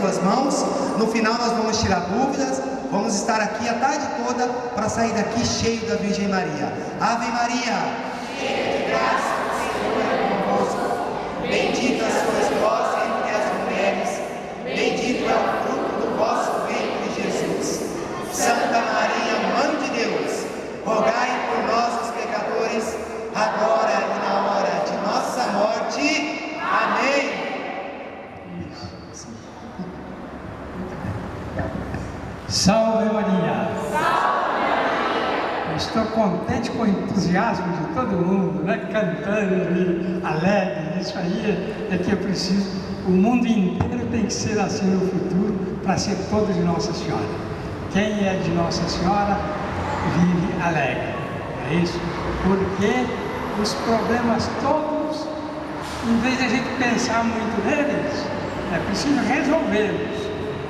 tuas mãos. No final nós vamos tirar dúvidas. Vamos estar aqui a tarde toda para sair daqui cheio da Virgem Maria. Ave Maria, cheia de graça, o Senhor é convosco. Bendita sois vós entre as mulheres. Bendito é o fruto do vosso ventre, Jesus. Santa Maria, Mãe de Deus, rogai por nós, os pecadores, agora e na hora de nossa morte. Amém. Salve Maria! Salve Maria! Estou contente com o entusiasmo de todo mundo, né? Cantando e alegre. Isso aí é que é preciso. O mundo inteiro tem que ser assim no futuro, para ser todo de Nossa Senhora. Quem é de Nossa Senhora vive alegre. É isso? Porque os problemas todos, em vez de a gente pensar muito neles, é preciso resolvê-los.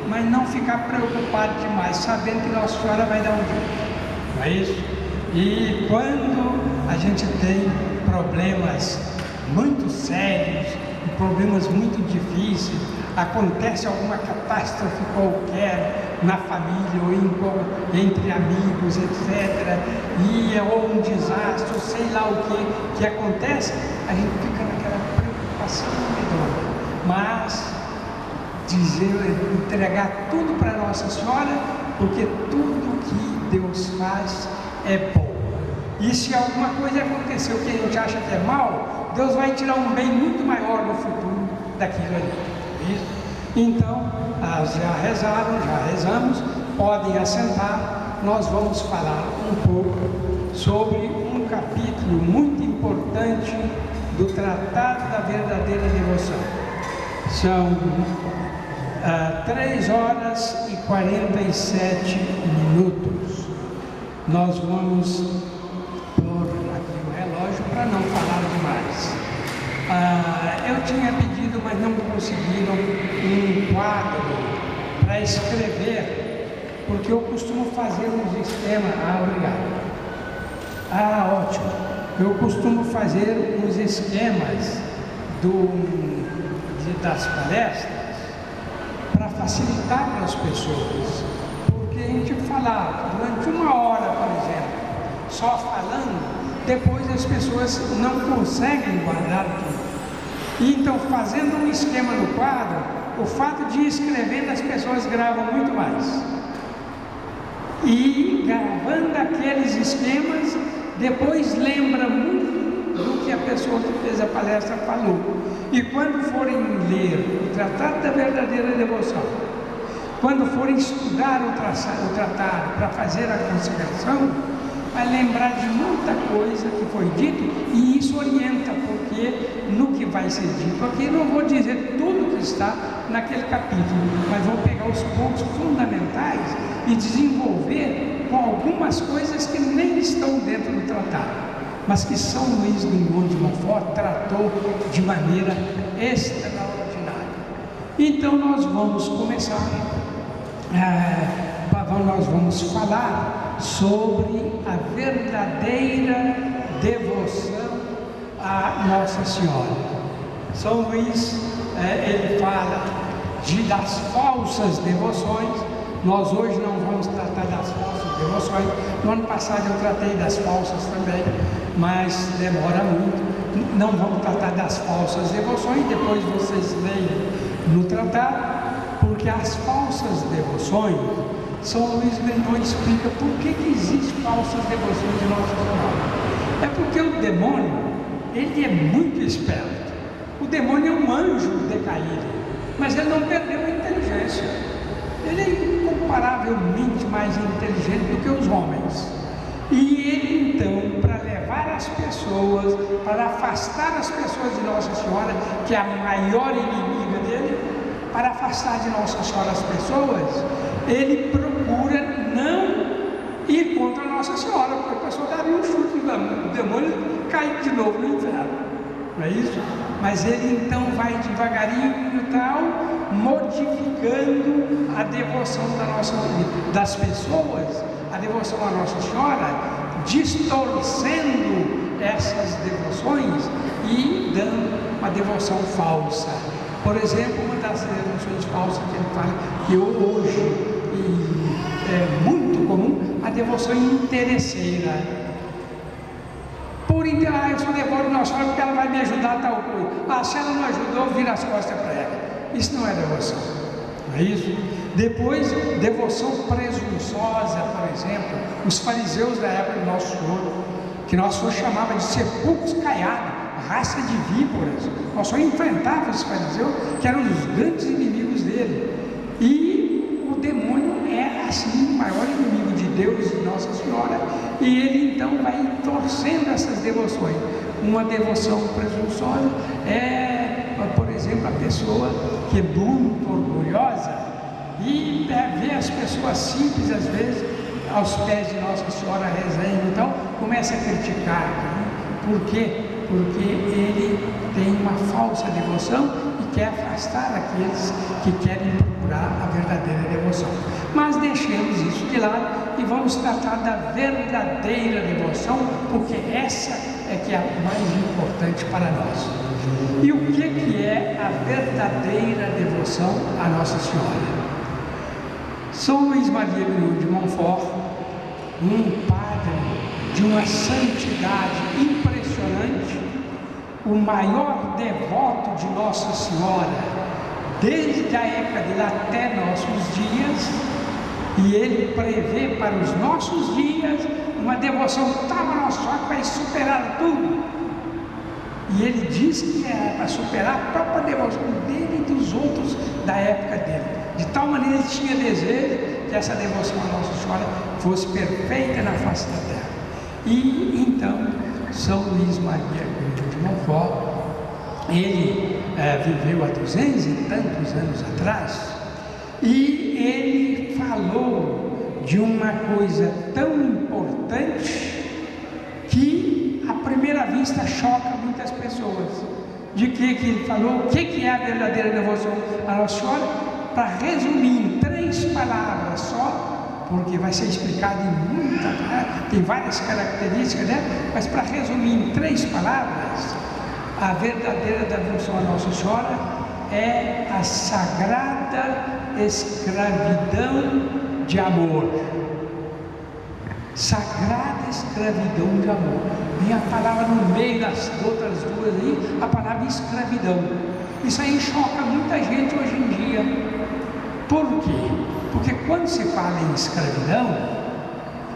Mas não ficar preocupado demais, sabendo que Nossa Senhora vai dar um jeito, não é isso? E quando a gente tem problemas muito sérios, problemas muito difíceis, acontece alguma catástrofe qualquer na família ou entre amigos, etc., ou um desastre, ou sei lá o que acontece, a gente fica naquela preocupação medonha. Mas entregar tudo para Nossa Senhora, porque tudo que Deus faz é bom. E se alguma coisa aconteceu que a gente acha que é mal, Deus vai tirar um bem muito maior no futuro daquilo ali. Isso? Então, já rezaram, já rezamos, podem assentar. Nós vamos falar um pouco sobre um capítulo muito importante do Tratado da Verdadeira Devoção. São 3 horas e 47 minutos. Nós vamos pôr aqui o relógio para não falar demais. Eu tinha pedido, mas não conseguiram, um quadro para escrever, porque eu costumo fazer um esquema. Obrigado. Ótimo. Eu costumo fazer uns esquemas das palestras, para facilitar para as pessoas, porque a gente falar durante 1 hora, por exemplo, só falando, depois as pessoas não conseguem guardar tudo. E então, fazendo um esquema no quadro, o fato de ir escrevendo, as pessoas gravam muito mais. E gravando aqueles esquemas, depois lembra muito do que a pessoa que fez a palestra falou. E quando forem ler o Tratado da Verdadeira Devoção, quando forem estudar o tratado para fazer a consagração, vai lembrar de muita coisa que foi dito, e isso orienta, porque no que vai ser dito aqui, não vou dizer tudo que está naquele capítulo, mas vou pegar os pontos fundamentais e desenvolver com algumas coisas que nem estão dentro do tratado, mas que São Luís Guignon de Montfort tratou de maneira extraordinária. Então nós vamos começar, nós vamos falar sobre a verdadeira devoção a Nossa Senhora. São Luís, ele fala das falsas devoções. Nós hoje não vamos tratar das falsas devoções. No ano passado eu tratei das falsas também, mas demora muito. Não vamos tratar das falsas devoções, depois vocês leiam no tratado, porque as falsas devoções, São Luís Guignon explica por que existem falsas devoções de Nossa Senhora. É porque o demônio, ele é muito esperto. O demônio é um anjo decaído, mas ele não perdeu a inteligência. Ele é incomparavelmente mais inteligente do que os homens. E ele então, para levar as pessoas, para afastar as pessoas de Nossa Senhora, que é a maior inimiga dele, para afastar de Nossa Senhora as pessoas, ele procura não ir contra Nossa Senhora, porque a pessoa daria um chute no demônio e cai de novo no inferno, não é isso? Mas ele então vai devagarinho e tal, modificando a devoção das pessoas, a devoção a Nossa Senhora, distorcendo essas devoções e dando uma devoção falsa. Por exemplo, uma das devoções falsas que ele fala, que hoje é muito comum, a devoção interesseira. Por eu só devoro Nossa Senhora porque ela vai me ajudar a tal coisa. Se ela não ajudou, vira as costas para ela. Isso não é devoção, não é isso? Depois, devoção presunçosa, por exemplo, os fariseus da época do Nosso Senhor, que Nosso Senhor chamava de sepulcros caiados, raça de víboras. Nosso Senhor enfrentava os fariseus, que eram os grandes inimigos dele. E o demônio é assim o maior inimigo de Deus e Nossa Senhora, e ele então vai torcendo essas devoções. Uma devoção presunçosa é, por exemplo, a pessoa que é muito orgulhosa e vê as pessoas simples, às vezes, aos pés de Nossa Senhora rezando, então começa a criticar. Por quê? Porque ele tem uma falsa devoção e quer afastar aqueles que querem procurar a verdadeira devoção. Mas deixemos isso de lado e vamos tratar da verdadeira devoção, porque essa é que é a mais importante para nós. E o que é a verdadeira devoção a Nossa Senhora? São Luís Maria de Montfort, um padre de uma santidade impressionante, o maior devoto de Nossa Senhora, desde a época dele até nossos dias, e ele prevê para os nossos dias uma devoção tão nossa que vai superar tudo. E ele diz que é para superar a própria devoção dele e dos outros da época dele. De tal maneira ele tinha desejo que essa devoção a Nossa Senhora fosse perfeita na face da terra. E então, São Luís Maria de Montfort, ele viveu há 200 e tantos anos atrás, e ele falou de uma coisa tão importante que à primeira vista choca muitas pessoas. De que ele falou? O que é a verdadeira devoção a Nossa Senhora? Para resumir em 3 palavras só, porque vai ser explicado em muita, tem várias características, né? Mas para resumir em 3 palavras, a verdadeira devoção a Nossa Senhora é a sagrada escravidão de amor. Sagrada escravidão de amor. Vem a palavra no meio das outras duas aí, a palavra escravidão. Isso aí choca muita gente hoje em dia. Por quê? Porque quando se fala em escravidão,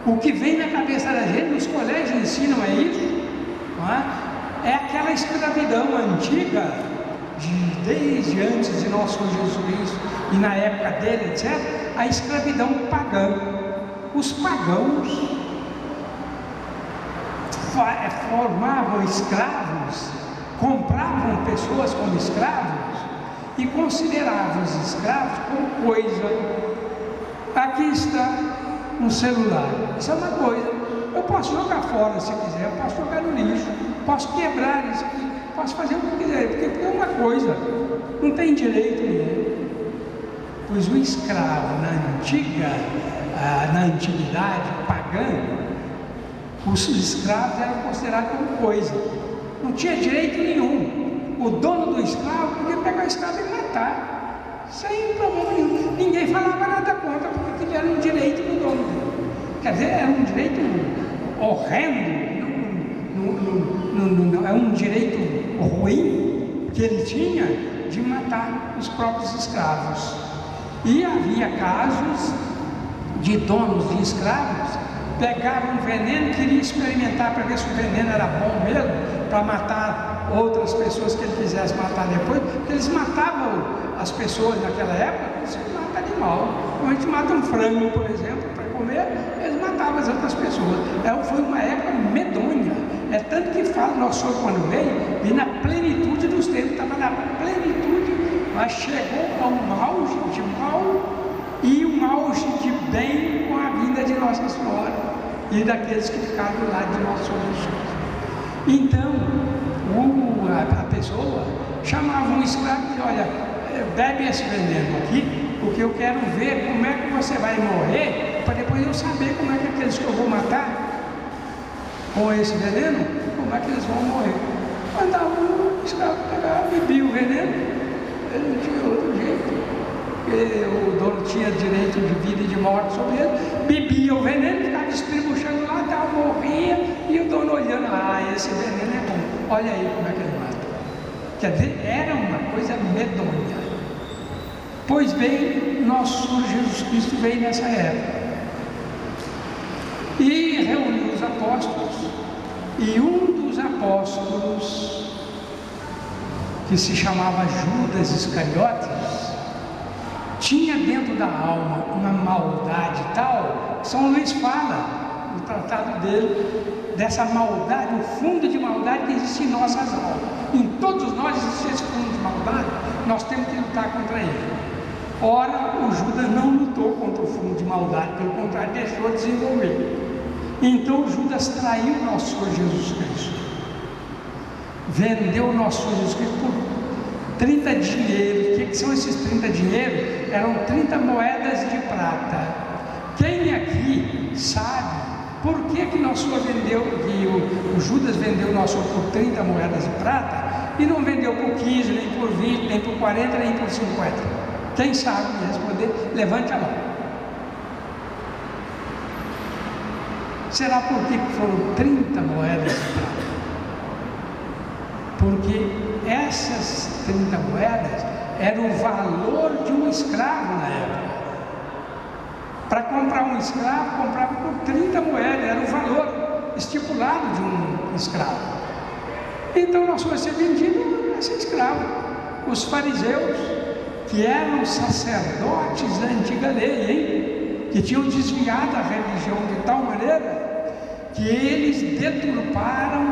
o que vem na cabeça da gente, nos colégios ensinam isso, não é? É aquela escravidão antiga, desde antes de nosso Jesus Cristo e na época dele, etc., a escravidão pagã. Os pagãos formavam escravos, compravam pessoas como escravos e consideravam os escravos como coisa. Aqui está um celular, isso é uma coisa, eu posso jogar fora se quiser, eu posso jogar no lixo, posso quebrar isso, posso fazer o que quiser, porque é uma coisa, não tem direito nenhum. Pois o escravo na antiguidade pagã, os escravos eram considerados como coisa, não tinha direito nenhum. O dono do escravo podia pegar o escravo e matar, sem problema nenhum. Ninguém falava nada contra, porque ele era um direito do dono dele. Quer dizer, era um direito horrendo, é um direito ruim que ele tinha de matar os próprios escravos. E havia casos de donos de escravos pegavam um veneno, queriam experimentar para ver se o veneno era bom mesmo, para matar outras pessoas que ele quisesse matar depois, porque eles matavam as pessoas naquela época, você mata animal. Quando a gente mata um frango, por exemplo, para comer, eles matavam as outras pessoas. Foi uma época medonha. É tanto que fala, Nosso Senhor quando veio na plenitude dos tempos, estava na plenitude, mas chegou a um auge de mal e um auge de bem com a vinda de Nossa Senhora e daqueles que ficaram do lado de Nosso Senhor Jesus. Então, a pessoa chamava um escravo e dizia: olha, bebe esse veneno aqui, porque eu quero ver como é que você vai morrer, para depois eu saber como é que aqueles que eu vou matar com esse veneno, como é que eles vão morrer. Mandava o escravo pegar, bebia o veneno, ele não tinha outro jeito. O dono tinha direito de vida e de morte sobre ele, bebia o veneno, ficava estribuchando lá, tal, morria, e o dono olhando, esse veneno é bom, olha aí como é que ele mata. Quer dizer, era uma coisa medonha. Pois bem, nosso Senhor Jesus Cristo veio nessa época e reuniu os apóstolos, e um dos apóstolos, que se chamava Judas Iscariotes, tinha dentro da alma uma maldade tal. São Luís fala no tratado dele dessa maldade, o fundo de maldade que existe em nossas almas. Em todos nós existe esse fundo de maldade, nós temos que lutar contra ele. Ora, o Judas não lutou contra o fundo de maldade, pelo contrário, deixou desenvolver. Então Judas traiu nosso Senhor Jesus Cristo, vendeu nosso Senhor Jesus Cristo por 30 dinheiros. O que são esses 30 dinheiros? Eram 30 moedas de prata. Quem aqui sabe por que nosso Senhor vendeu, que o Judas vendeu nosso Senhor por 30 moedas de prata e não vendeu por 15, nem por 20, nem por 40, nem por 50? Quem sabe me responder? Levante a mão. Será por que foram 30 moedas de prata? Porque essas 30 moedas eram o valor de um escravo na época. Para comprar um escravo, comprava por 30 moedas, era o valor estipulado de um escravo. Então nós fomos ser vendidos a esse escravo. Os fariseus, que eram sacerdotes da antiga lei, que tinham desviado a religião de tal maneira que eles deturparam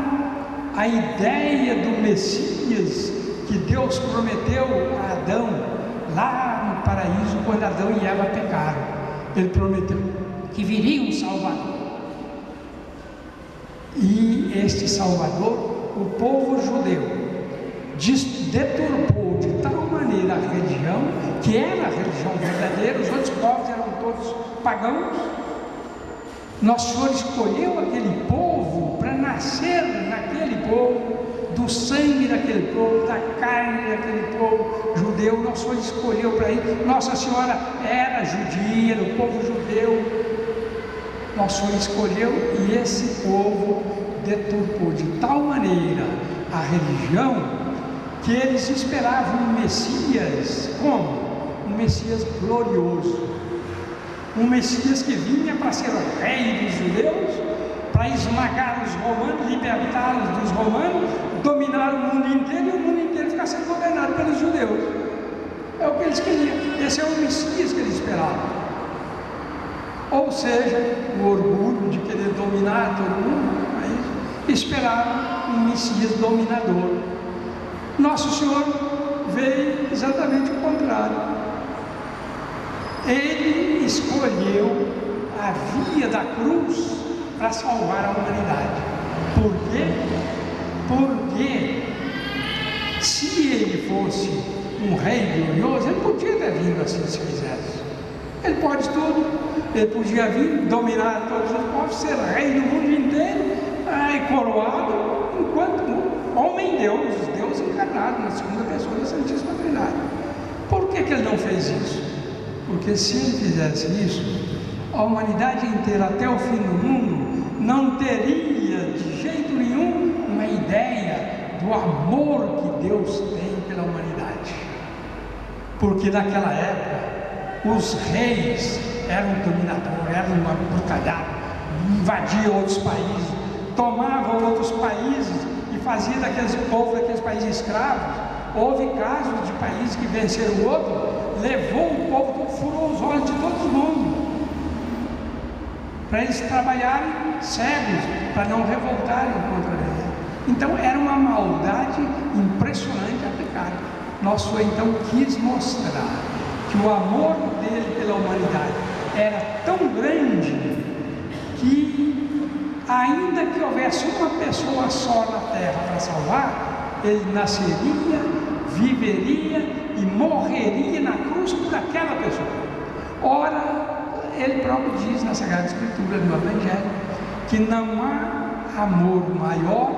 a ideia do Messias que Deus prometeu a Adão lá no paraíso, quando Adão e Eva pecaram. Ele prometeu que viria um Salvador, e este Salvador, o povo judeu deturpou de tal maneira a religião, que era a religião verdadeira, os outros povos eram todos pagãos. Nosso Senhor escolheu aquele povo para nascer naquele povo, do sangue daquele povo, da carne daquele povo judeu. Nosso Senhor escolheu para ir. Nossa Senhora era judia, do povo judeu. Nosso Senhor escolheu, e esse povo deturpou de tal maneira a religião que eles esperavam um Messias, como? Um Messias glorioso. Um Messias que vinha para ser o rei dos judeus, para esmagar os romanos, libertá-los dos romanos, dominar o mundo inteiro, e o mundo inteiro ficar sendo governado pelos judeus. É o que eles queriam. Esse é o Messias que eles esperavam. Ou seja, o orgulho de querer dominar todo mundo, mas esperavam um Messias dominador. Nosso Senhor veio exatamente o contrário. Ele escolheu a via da cruz para salvar a humanidade. Por quê? Porque se ele fosse um rei glorioso, ele podia ter vindo assim se quisesse. Ele pode tudo. Ele podia vir, dominar todos os povos, ser rei do mundo inteiro, coroado, enquanto homem Deus, Deus encarnado na segunda pessoa da Santíssima Trindade. Por que ele não fez isso? Porque se ele fizesse isso, a humanidade inteira até o fim do mundo não teria de jeito nenhum uma ideia do amor que Deus tem pela humanidade. Porque naquela época os reis eram dominadores, eram uma brutalhada, invadiam outros países, tomavam outros países e faziam daqueles povos, daqueles países escravos. Houve casos de países que venceram o outro, levou o povo, furou os olhos de todo mundo, para eles trabalharem cegos, para não revoltarem contra ele. Então era uma maldade impressionante aplicada. Nosso Senhor então quis mostrar que o amor dele pela humanidade era tão grande que, ainda que houvesse uma pessoa só na terra para salvar, ele nasceria, viveria e morreria na cruz por aquela pessoa. Ora, ele próprio diz na Sagrada Escritura, no Evangelho, que não há amor maior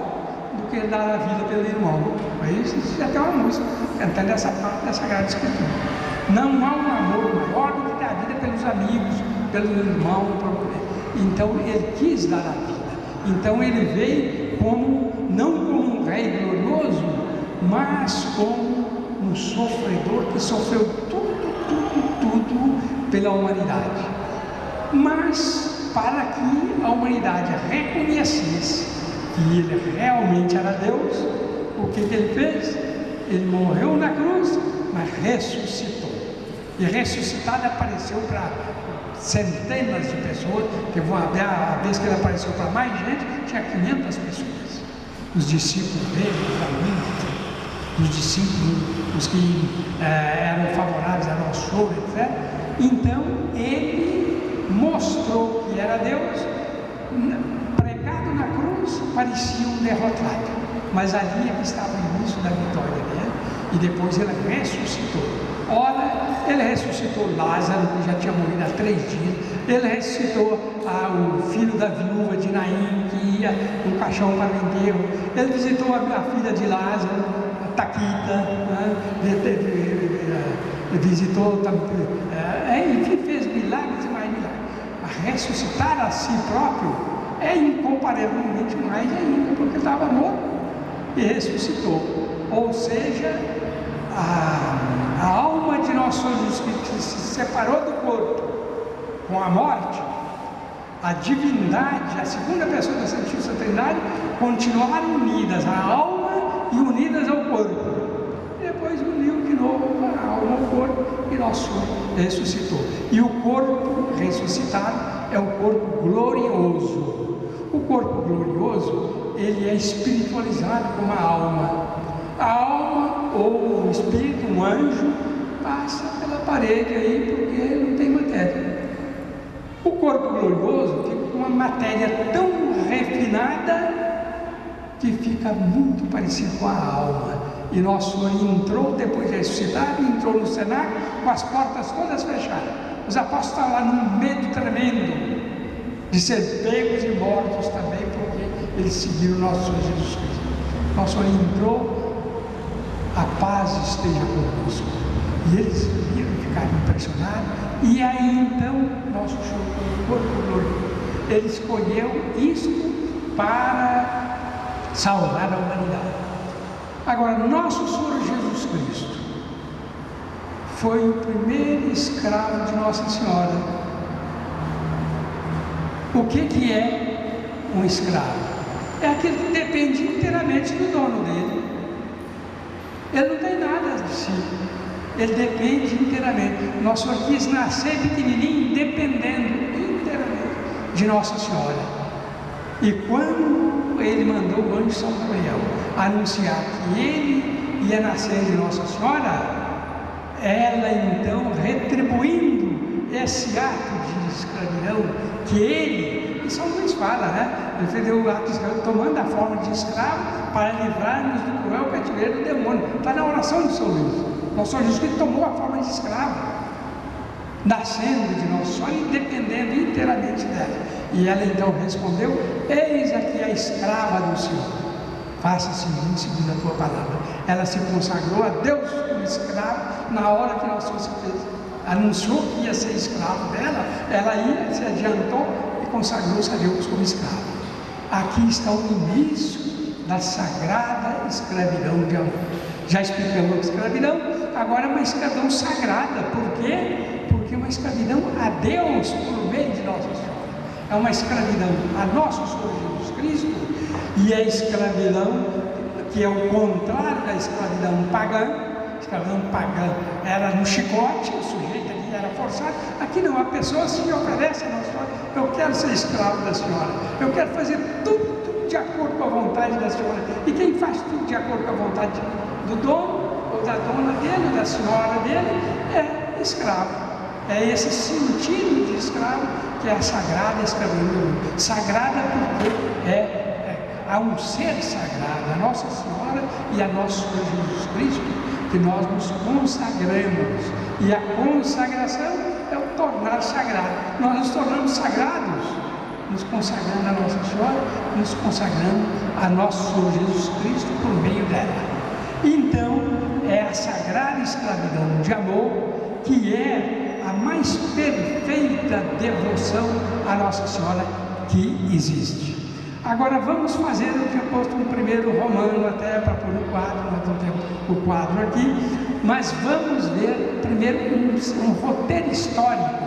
do que dar a vida pelo irmão. Aí isso já tem uma música cantando essa parte da Sagrada Escritura. Não há um amor maior do que dar a vida pelos amigos, pelo irmão. Então ele quis dar a vida. Então ele veio não como um rei glorioso, mas como um sofredor que sofreu tudo pela humanidade. Mas para que a humanidade reconhecesse que ele realmente era Deus, o que ele fez? Ele morreu na cruz, mas ressuscitou. E ressuscitado apareceu para centenas de pessoas, que a vez que ele apareceu para mais gente, tinha 500 pessoas. Os discípulos dele, os discípulos, os que eram favoráveis ao choro, etc. Então ele mostrou que era Deus. Pregado na cruz, parecia um derrotado, mas ali é que estava o início da vitória dele. E depois ele ressuscitou. Ora, ele ressuscitou Lázaro, que já tinha morrido há 3 dias. Ele ressuscitou o filho da viúva de Naim, que ia no caixão para o enterro. Ele visitou a filha de Lázaro, a Taquita, né? Ele visitou também, enfim, fez milagres e mais milagres. Mas ressuscitar a si próprio é incomparavelmente mais ainda, porque estava morto e ressuscitou. Ou seja, a alma de nosso Senhor Jesus Cristo que se separou do corpo com a morte, a divindade, a segunda pessoa da Santíssima Trindade, continuaram unidas à alma e unidas ao corpo. Depois uniu de novo a alma ao corpo e nosso Senhor ressuscitou. E o corpo ressuscitado é o corpo glorioso. O corpo glorioso, ele é espiritualizado como a alma. A alma ou o espírito, um anjo, passa pela parede aí porque não tem matéria. O corpo glorioso fica com uma matéria tão refinada que fica muito parecido com a alma. E nosso Senhor entrou, depois de ressuscitado, entrou no cenáculo com as portas todas fechadas. Os apóstolos estavam lá num medo tremendo de ser pegos e mortos também, porque eles seguiram nosso Senhor Jesus Cristo. Nosso Senhor entrou, a paz esteja convosco. E eles viram e ficaram impressionados. E aí então, nosso Senhor, o corpo glorioso, ele escolheu isto para salvar a humanidade. Agora, nosso Senhor Jesus Cristo foi o primeiro escravo de Nossa Senhora. O que é um escravo? É aquele que depende inteiramente do dono dele. Ele não tem nada de si, ele depende inteiramente. Nosso Senhor quis nascer pequenininho, dependendo inteiramente de Nossa Senhora. E quando ele mandou o anjo São Gabriel anunciar que ele ia nascer de Nossa Senhora, ela então, retribuindo esse ato de escravidão que ele, e São Luís fala, né? Ele fez o ato de escravidão tomando a forma de escravo para livrar-nos do cruel cativeiro do demônio. Está na oração de São Luís. Nosso Senhor Jesus Cristo tomou a forma de escravo, nascendo de Nossa Senhora e dependendo inteiramente dela. E ela então respondeu: eis aqui a escrava do Senhor, faça-se em mim segundo a tua palavra. Ela se consagrou a Deus como escrava na hora que Nosso Senhor se fez. Anunciou que ia ser escravo dela, ela ia, se adiantou e consagrou-se a Deus como escravo. Aqui está o início da sagrada escravidão de amor. Já explicamos a escravidão, agora é uma escravidão sagrada. Por quê? Porque é uma escravidão a Deus por meio de Nossa Senhora. É uma escravidão a nosso Senhor Jesus Cristo, e a escravidão que é o contrário da escravidão pagã. A escravidão pagã era no chicote, o sujeito ali era forçado. Aqui não, a pessoa se oferece a Nossa Senhora: eu quero ser escravo da senhora, eu quero fazer tudo de acordo com a vontade da senhora. E quem faz tudo de acordo com a vontade do dono, ou da dona dele, ou da senhora dele, é escravo. É esse sentido de escravo que é a sagrada escravidão. Sagrada porque há um ser sagrado, a Nossa Senhora e a nosso Senhor Jesus Cristo, que nós nos consagramos. E a consagração é o tornar sagrado. Nós nos tornamos sagrados nos consagrando a Nossa Senhora, nos consagrando a nosso Senhor Jesus Cristo por meio dela. Então, é a sagrada escravidão de amor que é a mais perfeita devoção à Nossa Senhora que existe. Agora vamos fazer, eu tinha posto um primeiro romano até para pôr no quadro, nós não temos o quadro aqui, mas vamos ver primeiro um roteiro histórico,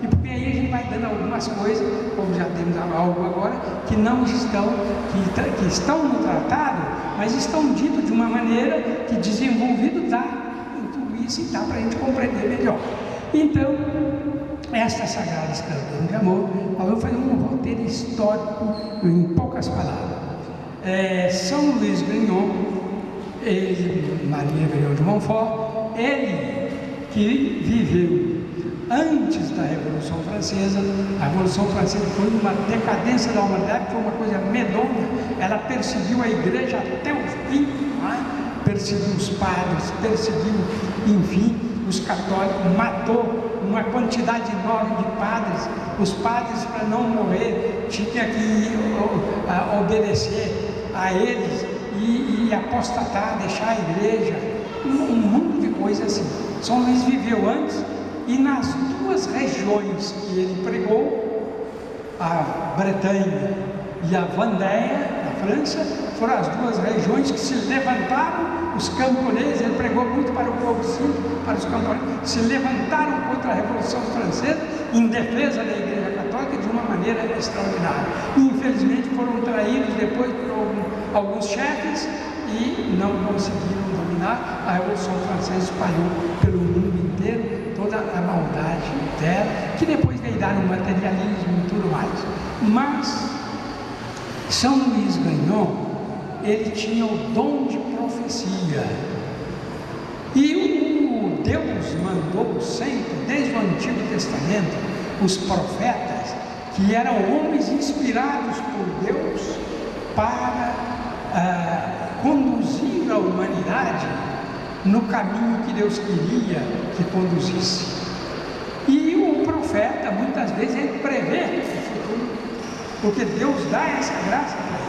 e porque aí a gente vai dando algumas coisas, como já temos algo agora, que não estão, que estão no tratado, mas estão ditos de uma maneira que desenvolvido dá em tudo isso e dá para a gente compreender melhor. Então, esta sagrada escravidão de amor, nós vamos fazer um roteiro histórico em poucas palavras. São Luís Grignon, Maria Grignon de Montfort, ele que viveu antes da Revolução Francesa. A Revolução Francesa foi uma decadência da humanidade, foi uma coisa medonha, ela perseguiu a igreja até o fim, perseguiu os padres, perseguiu, enfim, os católicos, matou uma quantidade enorme de padres. Os padres, para não morrer, tinham que obedecer a eles e apostatar, deixar a igreja, um mundo de coisas assim. São Luís viveu antes, e nas duas regiões que ele pregou, a Bretanha e a Vendée, na França, foram as duas regiões que se levantaram. Os camponeses, ele pregou muito para o povo simples, para os camponeses, se levantaram contra a Revolução Francesa em defesa da Igreja Católica de uma maneira extraordinária. E, infelizmente, foram traídos depois por alguns chefes e não conseguiram dominar. A Revolução Francesa espalhou pelo mundo inteiro toda a maldade dela, que depois veio dar no materialismo e tudo mais. Mas São Luís Grignon, ele tinha o dom de profecia, e o Deus mandou sempre, desde o Antigo Testamento, os profetas, que eram homens inspirados por Deus para conduzir a humanidade no caminho que Deus queria que conduzisse. E o profeta, muitas vezes, ele prevê o futuro, porque Deus dá essa graça para ele.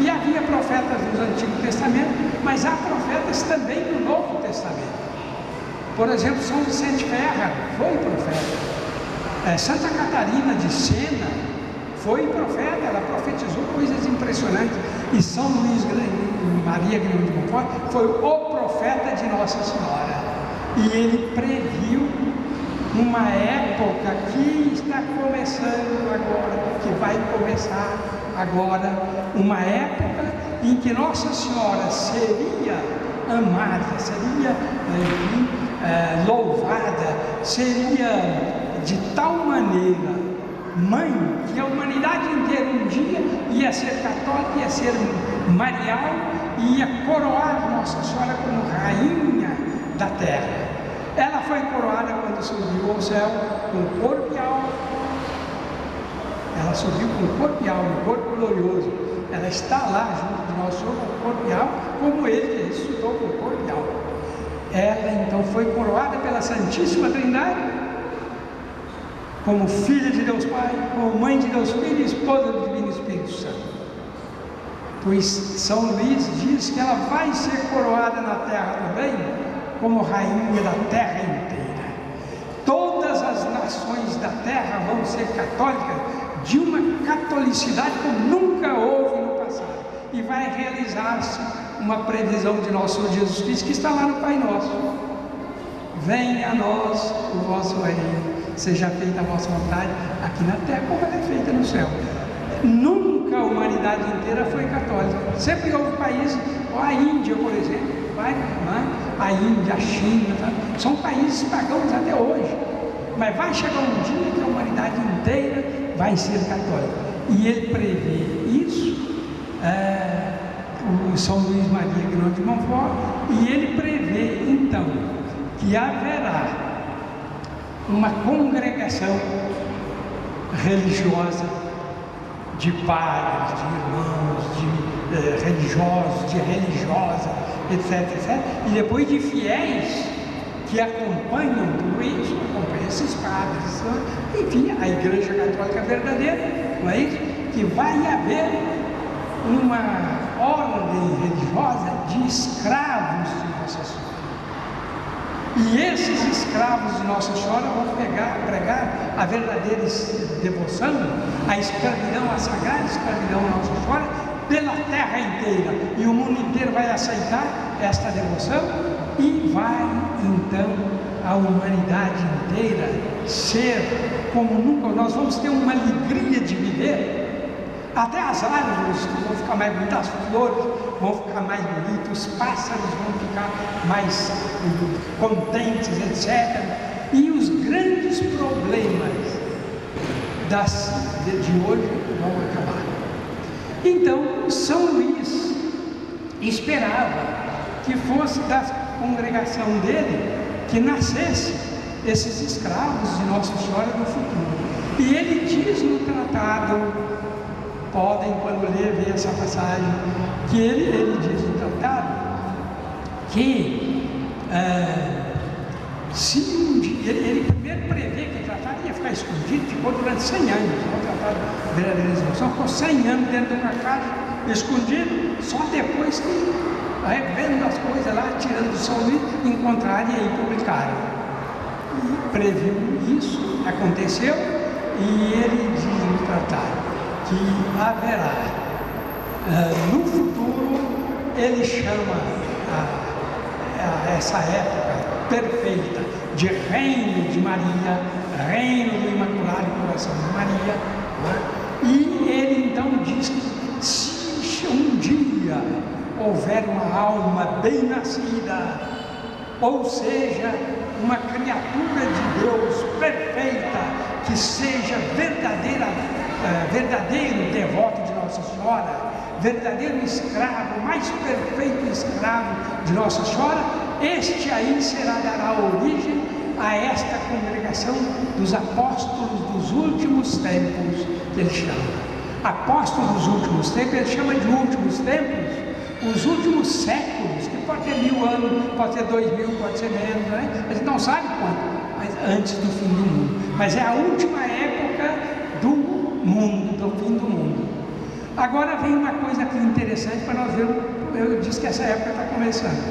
E havia profetas do Antigo Testamento, mas há profetas também do Novo Testamento. Por exemplo, São Vicente Ferrer foi profeta. Santa Catarina de Sena foi profeta, ela profetizou coisas impressionantes. E São Luís Maria Grignon de Montfort foi o profeta de Nossa Senhora. E ele previu uma época que está começando agora, que vai começar agora, uma época em que Nossa Senhora seria amada, seria, enfim, louvada, seria de tal maneira mãe, que a humanidade inteira um dia ia ser católica, ia ser marial, e ia coroar Nossa Senhora como rainha da terra. Ela foi coroada quando subiu ao céu com corpo e alma. Ela subiu com corpo e alma, um corpo glorioso. Ela está lá junto de Nosso Senhor com corpo e alma, como ele que ressuscitou com corpo e alma. Ela então foi coroada pela Santíssima Trindade, como filha de Deus Pai, como mãe de Deus Filho e esposa do Divino Espírito Santo. Pois São Luís diz que ela vai ser coroada na terra também, como rainha da terra inteira. Todas as nações da terra vão ser católicas, de uma catolicidade como nunca houve no passado. E vai realizar-se uma previsão de nosso Senhor Jesus Cristo, que está lá no Pai Nosso. Venha a nós o vosso reino, seja feita a vossa vontade, aqui na terra como ela é feita no céu. Nunca a humanidade inteira foi católica. Sempre houve países, a Índia, por exemplo, a Índia, a China, tá? São países pagãos até hoje. Mas vai chegar um dia que a humanidade inteira vai ser católica. E ele prevê isso, o São Luís Maria Grignon de Montfort, e ele prevê então que haverá uma congregação religiosa de padres, de irmãos, de religiosos, de religiosas, etc, etc, e depois de fiéis que acompanham tudo isso, acompanham esses padres, enfim, a Igreja Católica verdadeira, não é isso? Que vai haver uma ordem religiosa de escravos de Nossa Senhora. E esses escravos de Nossa Senhora vão pregar a verdadeira devoção, a escravidão, a sagrada escravidão de Nossa Senhora, pela terra inteira. E o mundo inteiro vai aceitar esta devoção e vai, então, a humanidade inteira ser como nunca. Nós vamos ter uma alegria de viver. Até as árvores vão ficar mais bonitas, as flores vão ficar mais bonitas, os pássaros vão ficar mais contentes, etc. E os grandes problemas de hoje vão acabar. Então, São Luís esperava que fosse da congregação dele que nascesse esses escravos de Nossa Senhora no futuro. E ele diz no tratado, podem, quando ler, ver essa passagem, que ele diz no tratado que se um dia, ele primeiro prevê que o tratado ia ficar escondido, ficou durante 100 anos, o tratado de verdadeira resolução ficou 100 anos dentro de uma caixa, escondido, só depois que, vendo as coisas lá, tirando do São Luís, encontraram e aí publicaram. E previu isso, aconteceu, e ele diz no tratado que haverá, no futuro, ele chama essa época perfeita de reino de Maria, reino do Imaculado Coração de Maria, né? E ele então diz que se um dia houver uma alma bem nascida, ou seja, uma criatura de Deus perfeita, que seja verdadeiro devoto de Nossa Senhora, verdadeiro escravo, mais perfeito escravo de Nossa Senhora, este aí dará origem a esta congregação dos apóstolos dos últimos tempos, que ele chama. Apóstolos dos últimos tempos, ele chama de últimos tempos, os últimos séculos, que pode ter 1000 anos, pode ter 2000, pode ser menos, né? A gente não sabe quanto, mas antes do fim do mundo. Mas é a última época do mundo, do fim do mundo. Agora vem uma coisa aqui interessante para nós vermos. Eu disse que essa época está começando.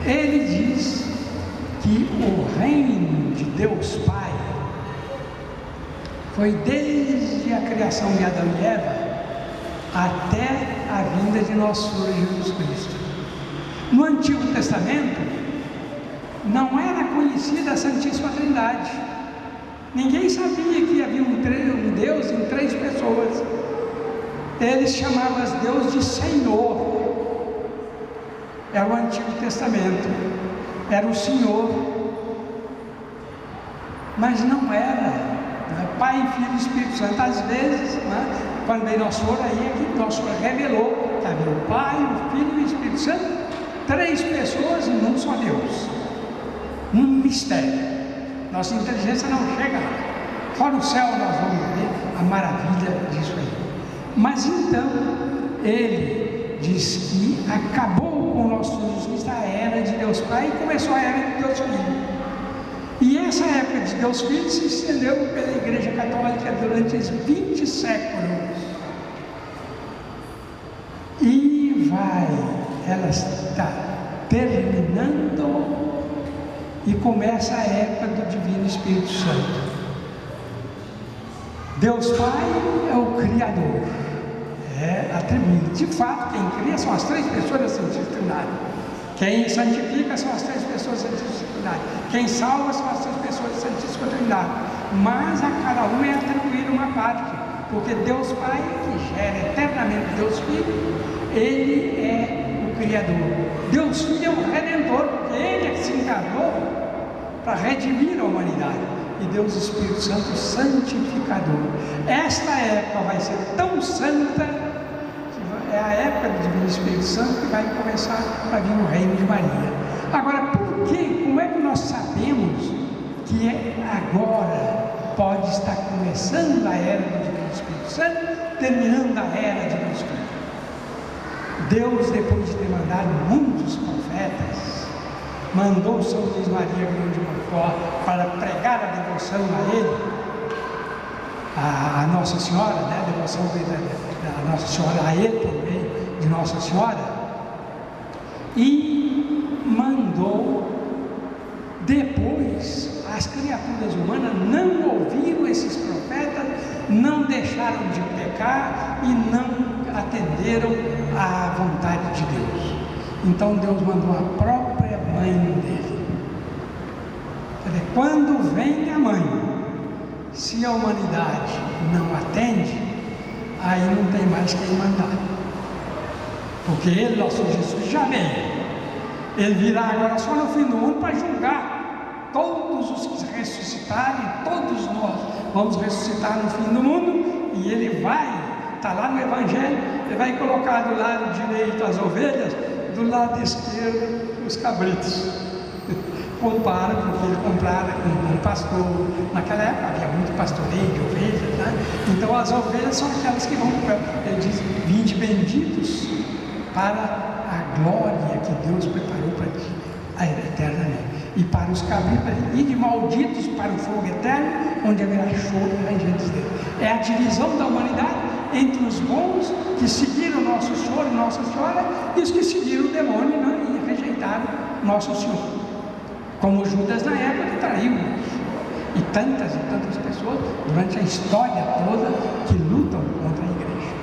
Ele diz que o reino de Deus Pai foi desde a criação de Adão e Eva até a vinda de nosso Senhor Jesus Cristo. No Antigo Testamento não era conhecida a Santíssima Trindade. Ninguém sabia que havia um Deus em 3 pessoas. Eles chamavam Deus de Senhor. Era o Antigo Testamento, era o Senhor, mas não era, né? Pai, Filho e Espírito Santo. Às vezes, né, quando veio Nosso Senhor, aí é que Nosso Senhor revelou que havia o Pai, o Filho e o Espírito Santo, 3 pessoas e um só Deus, um mistério. Nossa inteligência não chega lá. Fora o céu nós vamos ver a maravilha disso aí. Mas então, ele diz que acabou com o nosso Jesus Cristo a era de Deus Pai e começou a era de Deus Filho. E essa época de Deus Filho se estendeu pela Igreja Católica durante 20 séculos. E ela está terminando e começa a época do Divino Espírito Santo. Deus Pai é o Criador, é atribuído. De fato, quem cria são as 3 pessoas da Santíssima Trindade. Quem santifica são as 3 pessoas da Santíssima Trindade. Quem salva são as 3 pessoas da Santíssima Trindade. Mas a cada um é atribuída uma parte, porque Deus Pai, que gera eternamente Deus Filho, Ele é o Criador. Deus Filho é o Redentor, porque Ele é que se encarnou para redimir a humanidade. E Deus Espírito Santo, santificador. Esta época vai ser tão santa, que é a época do Divino Espírito Santo, que vai começar a vir o reino de Maria. Agora, por quê? Como é que nós sabemos que agora pode estar começando a era do Divino Espírito Santo, terminando a era de Deus Filho? Deus, depois de ter mandado muitos profetas, mandou São Luís Maria Grande de Montfort para pregar a devoção a ele, a Nossa Senhora, né, a devoção da Nossa Senhora a ele por meio de Nossa Senhora, e mandou. Depois, as criaturas humanas não ouviram esses profetas, não deixaram de pecar e não atenderam à vontade de Deus. Então Deus mandou a própria mãe dele. Quer dizer, quando vem a mãe, se a humanidade não atende, aí não tem mais quem mandar. Porque ele, nosso Jesus, já veio. Ele virá agora só no fim do mundo para julgar todos os que ressuscitarem, todos nós vamos ressuscitar no fim do mundo, e ele vai, está lá no Evangelho, ele vai colocar do lado direito as ovelhas, do lado esquerdo os cabritos. Compara, porque ele comprara com um pastor. Naquela época havia muito pastoreio de ovelhas, né? Então as ovelhas são aquelas que vão, ele diz, vinde benditos para a glória que Deus preparou para ti eternamente. E para os cabritos, e de malditos para o fogo eterno, onde haverá choro e ranger dos dentes. É a divisão da humanidade entre os bons que seguiram Nosso Senhor e Nossa Senhora e os que seguiram o demônio, né, e rejeitaram Nosso Senhor. Como Judas na época que traiu, e tantas pessoas durante a história toda que lutam contra a igreja.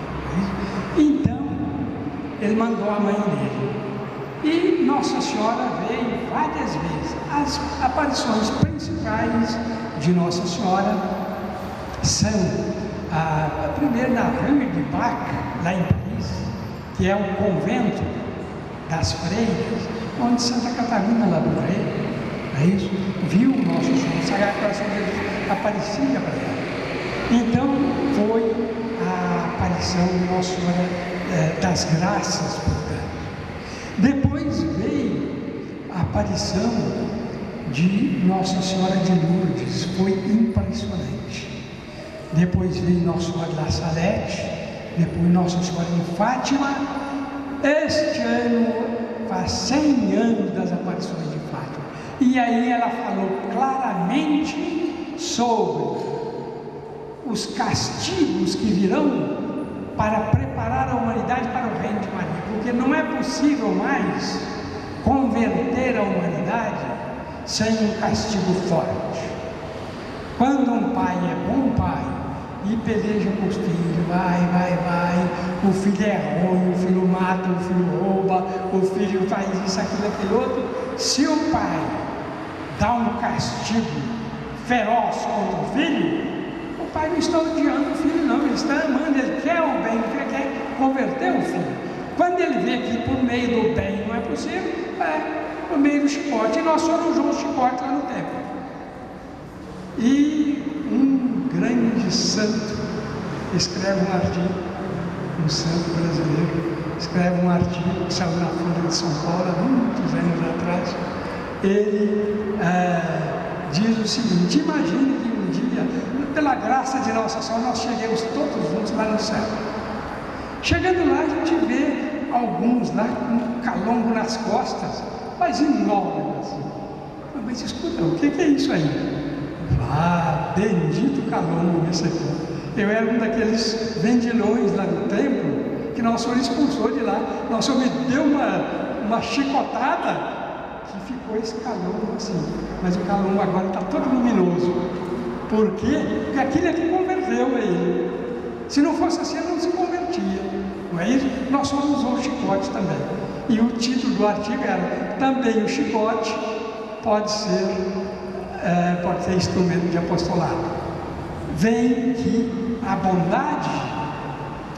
Então, ele mandou a mãe dele. E Nossa Senhora veio várias vezes. As aparições principais de Nossa Senhora são a primeira na Rue de Bac, lá em Paris, que é o convento das freiras, onde Santa Catarina Labouré, é isso, viu o Nosso Senhor, o Sagrado Coração de Jesus aparecia para ela. Então foi a aparição de Nossa Senhora das Graças por cá. Depois veio a aparição de Nossa Senhora de Lourdes, foi impressionante. Depois veio Nossa Senhora de La Salete, depois Nossa Senhora de Fátima. Este ano faz 100 anos das aparições de Fátima. E aí ela falou claramente sobre os castigos que virão para preparar a humanidade para o reino de Maria, porque não é possível mais converter a humanidade sem um castigo forte. Quando um pai é bom pai e peleja com os filhos, vai, o filho é ruim, o filho mata, o filho rouba, o filho faz isso, aquilo, aquele outro, se o pai dá um castigo feroz contra o filho, o pai não está odiando o filho não, ele está amando, ele quer o bem, ele quer converter o filho. Quando ele vê que por meio do bem não é possível, por meio do chicote, e nós só não usamos o chicote lá no templo. E um grande santo escreve um artigo, um santo brasileiro, escreve um artigo que saiu na Folha de São Paulo há muitos anos atrás. Ele diz o seguinte: imagine que um dia, pela graça de Nossa Senhora, nós cheguemos todos juntos lá no céu. Chegando lá, a gente vê alguns lá com um calombo nas costas, mas enorme assim. Mas escuta, o que é isso aí? Bendito calombo esse aqui. Eu era um daqueles vendilhões lá do templo, que Nossa Senhora expulsou de lá. Nossa Senhora me deu uma chicotada, que ficou esse calombo assim, mas o calombo agora está todo luminoso. Por quê? Porque aquilo é que converteu ele. Se não fosse assim, ele não se convertia. Não é isso? Nós só usamos o chicote também. E o título do artigo era: também o chicote pode ser instrumento de apostolado. Vem que a bondade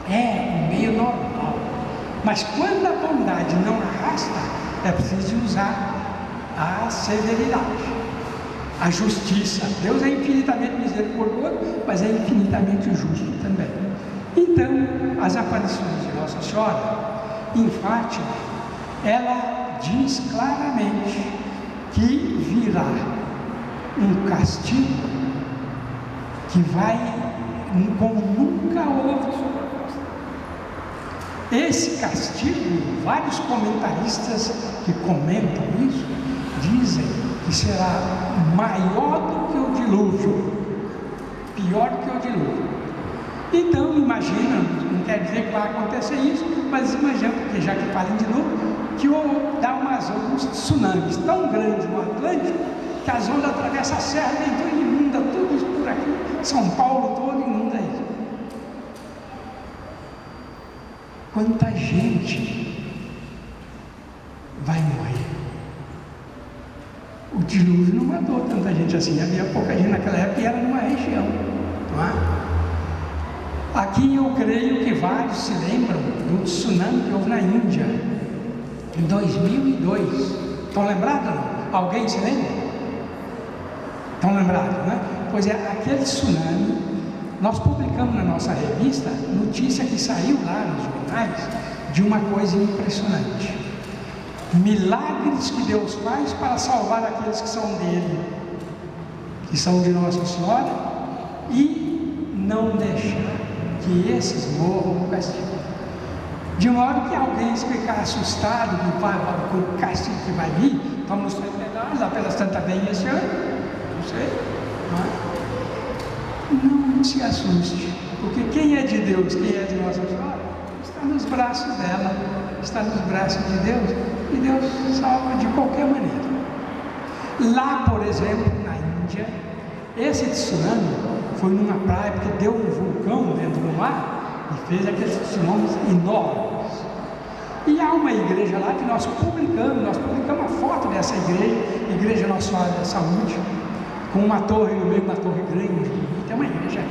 é um meio normal, mas quando a bondade não arrasta, é preciso usar a severidade, a justiça. Deus é infinitamente misericordioso, mas é infinitamente justo também. Então, as aparições de Nossa Senhora em Fátima, ela diz claramente que virá um castigo que vai como nunca houve sobre a costa. Esse castigo, vários comentaristas que comentam isso, dizem que será maior do que o dilúvio, pior do que o dilúvio. Então, imagina, não quer dizer que vai acontecer isso, mas imagina, porque já que fala em dilúvio, que dá uns tsunamis tão grandes no Atlântico, que as ondas atravessam a serra, então inunda tudo isso por aqui, São Paulo todo inunda isso. Quanta gente vai morrer? O dilúvio não matou tanta gente assim, havia pouca gente naquela época e era numa região, não é? Aqui eu creio que vários se lembram do tsunami que houve na Índia, em 2002. Estão lembrados ou não? Alguém se lembra? Estão lembrados, né? Pois é, aquele tsunami, nós publicamos na nossa revista notícia que saiu lá nos jornais de uma coisa impressionante. Milagres que Deus faz para salvar aqueles que são dele, que são de Nossa Senhora, e não deixar que esses morram no castigo. De modo que alguém ficar assustado com o castigo que vai vir, vamos lá pelas tantas bem esse ano, não sei, não se assuste, porque quem é de Deus, quem é de Nossa Senhora, está nos braços dela, está nos braços de Deus, e Deus salva de qualquer maneira. Lá, por exemplo, na Índia, esse tsunami foi numa praia, porque deu um vulcão dentro do mar e fez aqueles tsunamis enormes. E há uma igreja lá que nós publicamos a foto dessa igreja Nossa Senhora da Saúde, com uma torre no meio, uma torre grande, bonita, é uma igreja,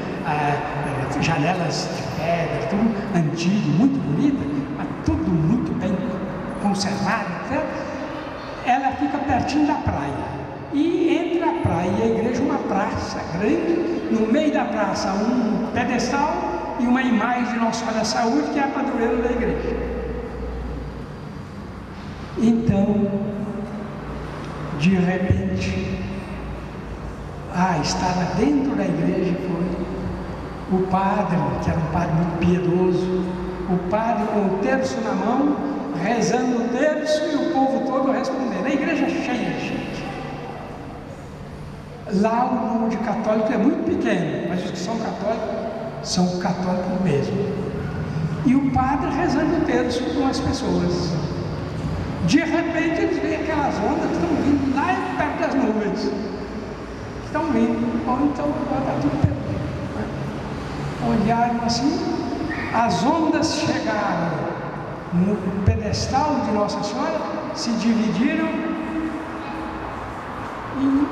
janelas de pedra, tudo antigo, muito bonita, mas tudo muito bem conservado, etc. Ela fica pertinho da praia. E entre a praia e a igreja, uma praça grande, no meio da praça um pedestal e uma imagem de Nossa Senhora da Saúde, que é a padroeira da igreja. Então, de repente, estava dentro da igreja, foi o padre, que era um padre muito piedoso, o padre com o terço na mão, rezando o terço e o povo todo respondendo. A igreja cheia de gente. Lá o número de católicos é muito pequeno, mas os que são católicos mesmo. E o padre rezando o terço com as pessoas. De repente eles veem aquelas ondas que estão vindo lá perto das nuvens. Estão vindo, ou então agora está tudo perdido. Olharam assim, as ondas chegaram no pedestal de Nossa Senhora, se dividiram e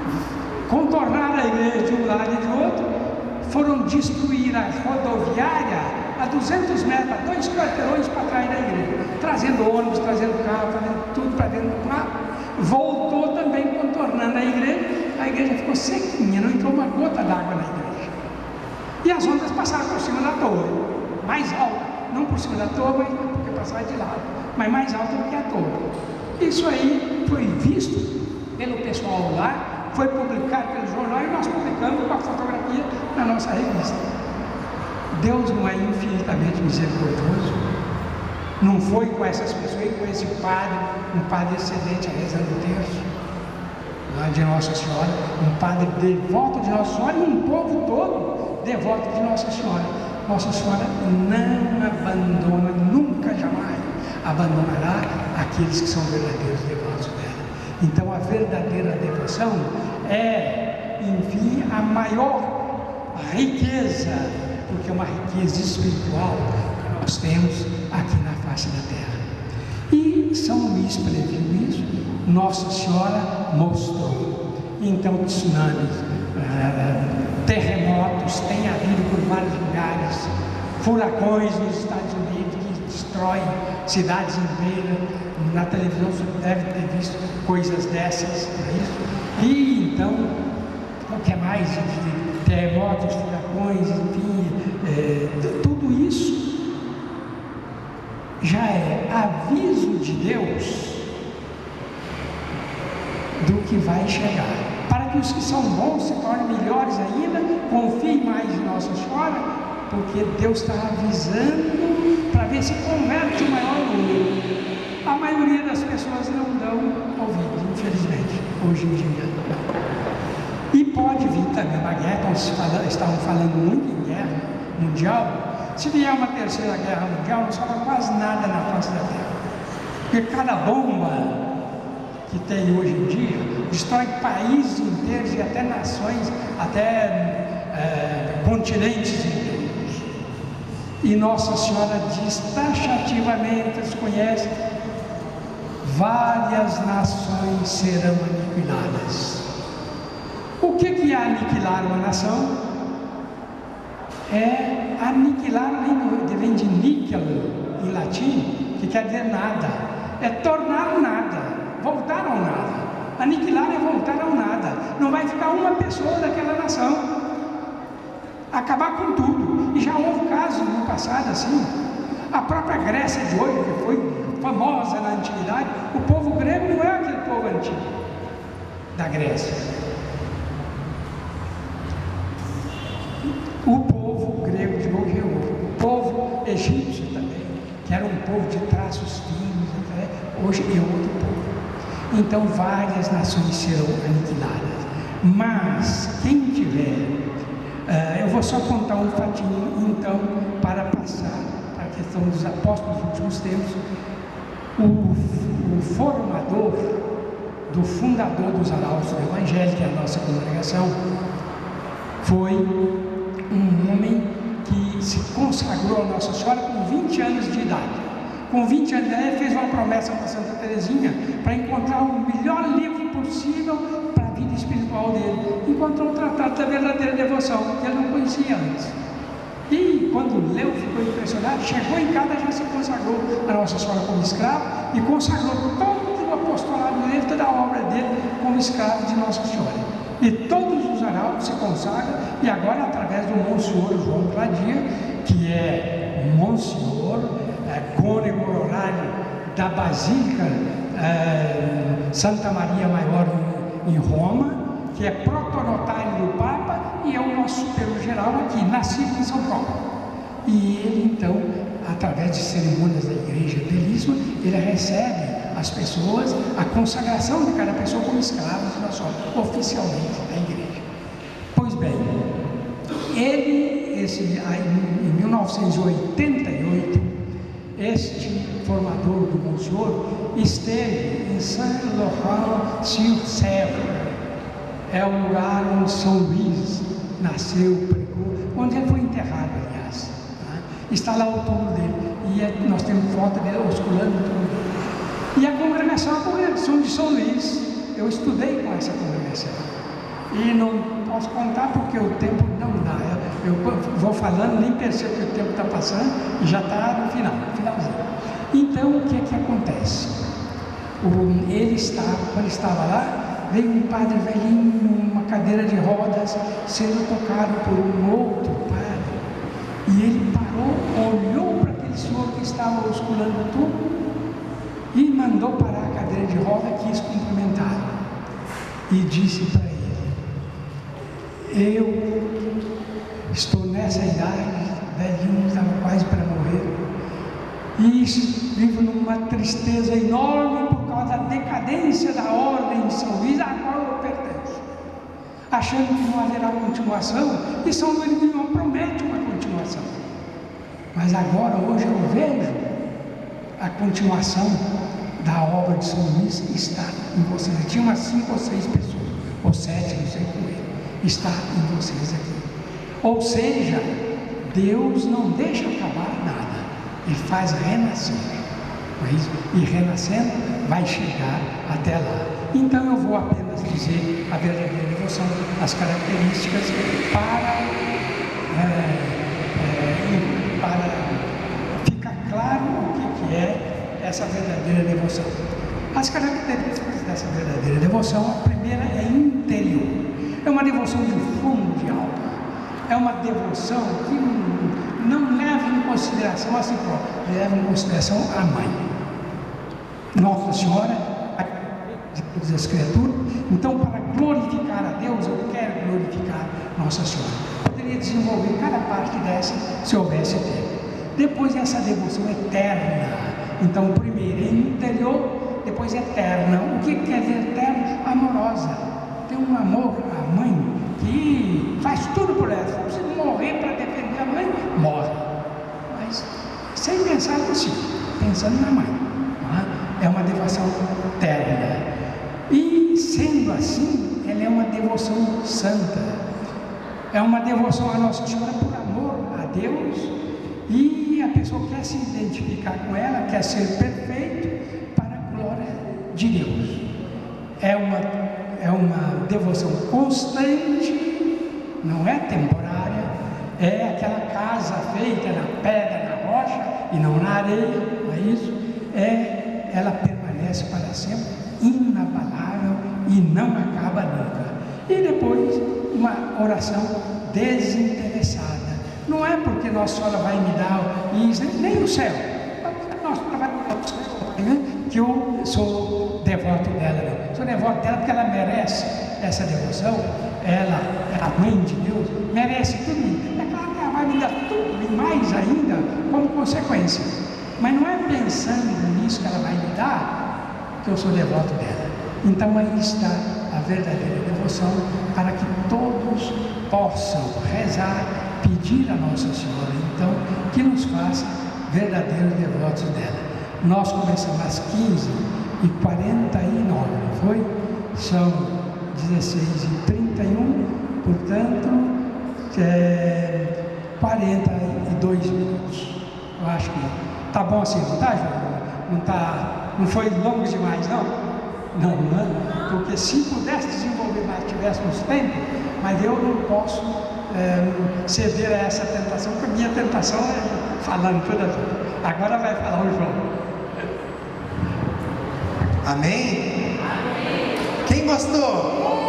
contornaram a igreja de um lado e de outro, foram destruir a rodoviária a 200 metros, a 2 quarteirões para trás da igreja, trazendo ônibus, trazendo carro, trazendo tudo para dentro do carro. Voltou também contornando a igreja ficou sequinha, não entrou uma gota d'água na igreja. E as ondas passaram por cima da torre, mais alta, não por cima da torre, mas porque passaram de lado, mas mais alta do que a torre. Isso aí foi visto pelo pessoal lá, foi publicado pelo jornal e nós publicamos com a fotografia na nossa revista. Deus não é infinitamente misericordioso? Não foi com essas pessoas e com esse padre, um padre excelente rezando o terço lá de Nossa Senhora, um padre devoto de Nossa Senhora e um povo todo devoto de Nossa Senhora. Nossa Senhora não abandona, nunca, jamais abandonará aqueles que são verdadeiros devotos dela. Então a verdadeira devoção é, enfim, a maior riqueza, porque é uma riqueza espiritual que nós temos aqui na face da terra. E São Luís previu isso, Nossa Senhora mostrou. Então tsunamis, terremotos tem havido por vários lugares, furacões nos Estados Unidos que destroem cidades inteiras. Na televisão você deve ter visto coisas dessas, não é isso? E então, o que é mais de terremotos, furacões, enfim, tudo isso já é aviso de Deus do que vai chegar, para que os que são bons se tornem melhores ainda, confiem mais em Nossa Senhora, porque Deus está avisando para ver se converte o maior número. A maioria das pessoas não dão ouvido, infelizmente, hoje em dia. E pode vir também uma guerra, estavam falando muito em guerra mundial. Se vier uma terceira guerra mundial, não sobra quase nada na face da Terra. Porque cada bomba que tem hoje em dia destrói países inteiros e até nações, até continentes inteiros. E Nossa Senhora diz taxativamente, desconhece, várias nações serão aniquiladas. O que é aniquilar uma nação? É aniquilar, vem de níquel em latim, que quer dizer nada. É tornar nada, voltar ao nada. Aniquilar é voltar ao nada. Não vai ficar uma pessoa daquela nação. Acabar com tudo. E já houve casos no passado assim. A própria Grécia de hoje, que foi famosa na antiguidade, o povo grego não é aquele povo antigo da Grécia. O povo grego de hoje é outro. O povo egípcio também, que era um povo de traços finos, hoje é outro povo. Então várias nações serão aniquiladas. Mas quem tiver, eu vou só contar um fatinho então para passar para a questão dos apóstolos dos últimos tempos. O formador, fundador dos Arautos do Evangelho, que é a nossa congregação, foi um homem que se consagrou a Nossa Senhora com 20 anos de idade. Com 20 anos de idade, ele fez uma promessa para Santa Teresinha para encontrar o melhor livro possível para a vida espiritual dele. Encontrou o Tratado da Verdadeira Devoção, que ele não conhecia antes. E quando leu, ficou impressionado, chegou em casa, já se consagrou a Nossa Senhora como escravo e consagrou todo o apostolado dele, toda a obra dele como escravo de Nossa Senhora. E todos os arautos se consagram, e agora através do Monsenhor João Cladia, que é Monsenhor, cônego horário da Basílica Santa Maria Maior em Roma, que é protonotário do Papa e é o nosso superior geral aqui, nascido em São Paulo. E ele então, através de cerimônias da igreja belíssima, ele recebe as pessoas, a consagração de cada pessoa como escravos de Nossa Senhora, oficialmente da igreja. Pois bem, ele, em 1988, este formador do Monsenhor esteve em Saint-Laurent-sur-Sèvre, é o lugar onde São Luís nasceu, pregou, onde ele foi enterrado, aliás. Tá? Está lá o túmulo dele, e nós temos foto dele osculando o túmulo dele. E a congregação é a congregação de São Luís. Eu estudei com essa congregação. E não posso contar porque o tempo não dá. Eu vou falando, nem percebo que o tempo está passando e já está no finalzinho. Então, o que é que acontece? Quando estava lá, veio um padre velhinho numa cadeira de rodas, sendo tocado por um outro padre. E ele parou, olhou para aquele senhor que estava osculando tudo e mandou parar a cadeira de roda, quis cumprimentá-lo. E disse para ele: eu estou nessa idade, velhinho, estava quase para morrer, e vivo numa tristeza enorme por causa da decadência da ordem de São Luís, a qual eu pertenço, achando que não haverá continuação, e São Luís não promete uma continuação. Mas agora, hoje, eu vejo a continuação da obra de São Luís está em vocês. Tinha umas 5 ou 6 pessoas, ou 7, não sei com ele. Está em vocês aqui. Ou seja, Deus não deixa acabar nada, Ele faz renascer. E renascendo vai chegar até lá. Então eu vou apenas dizer a verdadeira devoção, as características para ficar claro o que é essa verdadeira devoção. As características dessa verdadeira devoção, a primeira é interior. É uma devoção de fundo de alma. É uma devoção que não leva em consideração a si próprio, leva em consideração a mãe. Nossa Senhora, de todas as criaturas. Então, para glorificar a Deus, eu quero glorificar Nossa Senhora. Eu poderia desenvolver cada parte dessa se houvesse tempo. Depois, essa devoção eterna. Então, primeiro é interior, depois eterna. O que quer dizer eterna? Amorosa. tem um amor à mãe que faz tudo por ela. Se você morrer para defender a mãe, morre. Mas sem pensar em si, pensando na mãe. Não é? É uma devoção terna. E sendo assim, ela é uma devoção santa. É uma devoção à Nossa Senhora por amor a Deus. E a pessoa quer se identificar com ela, quer ser perfeito para a glória de Deus. É uma devoção constante, não é temporária, é aquela casa feita na pedra, na rocha e não na areia, não é isso? Ela permanece para sempre, inabalável e não acaba nunca. E depois, uma oração desinteressada. Não é porque Nossa Senhora vai me dar isso, nem o céu. Nossa Senhora vai me dar o céu, que eu sou devoto dela, não. Sou devoto dela porque ela merece essa devoção. Ela é a mãe de Deus, merece tudo. É claro que ela vai me dar tudo e mais ainda como consequência. Mas não é pensando nisso que ela vai me dar que eu sou devoto dela. Então aí está a verdadeira devoção, para que todos possam rezar, pedir a Nossa Senhora, então, que nos faça verdadeiros devotos dela. Nós começamos às 15h49, não foi? São 16h31, portanto, 42 minutos. Eu acho que tá bom assim, não tá, João? Não foi longo demais, não? Não, porque se pudesse desenvolver mais, tivéssemos tempo, mas eu não posso ceder a essa tentação, porque a minha tentação é falando toda a vida. Agora vai falar o João. Amém? Amém. Quem gostou?